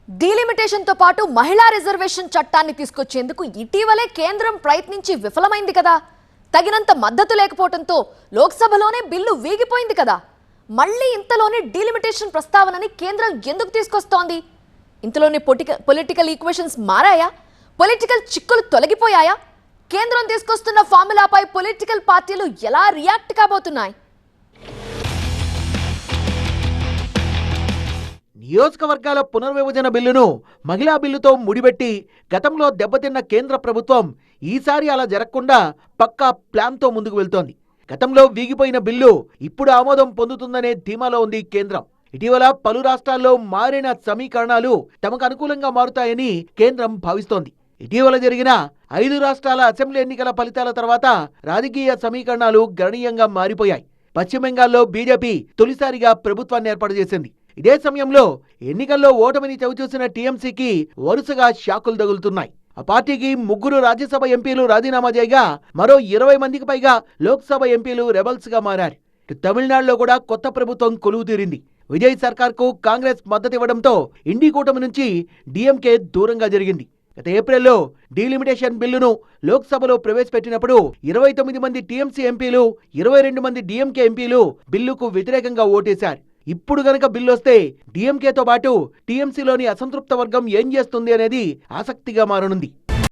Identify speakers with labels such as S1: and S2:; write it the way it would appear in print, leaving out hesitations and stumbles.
S1: Delimitation తో పాటు మహిళా రిజర్వేషన్ చట్టాన్ని తీసుకొచ్చేందుకు ఇటీవలే కేంద్రం ప్రయత్నించి విఫలమైంది కదా. తగినంత మద్దతు లేకపోవడంతో లోక్సభలోనే బిల్లు వీగిపోయింది కదా. మళ్ళీ ఇంతలోనే డీలిమిటేషన్ ప్రస్తావనని కేంద్రం ఎందుకు తీసుకొస్తోంది? ఇంతలోనే పొలిటికల్ ఈక్వేషన్స్ మారాయా? పొలిటికల్ చిక్కులు తొలగిపోయాయా? కేంద్రం తీసుకొస్తున్న ఫార్ములాపై పొలిటికల్ పార్టీలు ఎలా రియాక్ట్ కాబోతున్నాయి?
S2: నియోజకవర్గాల పునర్విభజన బిల్లును మహిళా బిల్లుతో ముడిపెట్టి గతంలో దెబ్బతిన్న కేంద్ర ప్రభుత్వం ఈసారి అలా జరగకుండా పక్కా ప్లాన్తో ముందుకు వెళ్తోంది. గతంలో వీగిపోయిన బిల్లు ఇప్పుడు ఆమోదం పొందుతుందనే ధీమాలో ఉంది కేంద్రం. ఇటీవల పలు రాష్ట్రాల్లో మారిన సమీకరణాలు తమకు అనుకూలంగా మారుతాయని కేంద్రం భావిస్తోంది. ఇటీవల జరిగిన 5 రాష్ట్రాల అసెంబ్లీ ఎన్నికల ఫలితాల తర్వాత రాజకీయ సమీకరణాలు గణనీయంగా మారిపోయాయి. పశ్చిమ బెంగాల్లో బీజేపీ తొలిసారిగా ప్రభుత్వాన్ని ఏర్పాటు చేసింది. ఇదే సమయంలో ఎన్నికల్లో ఓటమిని చవిచూసిన టీఎంసీకి వరుసగా షాకులు తగులుతున్నాయి. ఆ పార్టీకి 3 రాజ్యసభ ఎంపీలు రాజీనామా చేయగా మరో 20 మందికి పైగా లోక్సభ ఎంపీలు రెబల్స్ గా మారారు. తమిళనాడులో కూడా కొత్త ప్రభుత్వం కొలువు తీరింది. విజయ్ సర్కార్కు కాంగ్రెస్ మద్దతివ్వడంతో ఇండి కూటమి నుంచి డీఎంకే దూరంగా జరిగింది. గత ఏప్రిల్లో డీలిమిటేషన్ బిల్లును లోక్సభలో ప్రవేశపెట్టినప్పుడు 29 మంది టీఎంసీ ఎంపీలు 22 మంది డీఎంకే ఎంపీలు బిల్లుకు వ్యతిరేకంగా ఓటేశారు. ఇప్పుడు గనక బిల్లు వస్తే డీఎంకేతో పాటు టీఎంసీలోని అసంతృప్త వర్గం ఏం చేస్తుంది అనేది ఆసక్తిగా మారనుంది.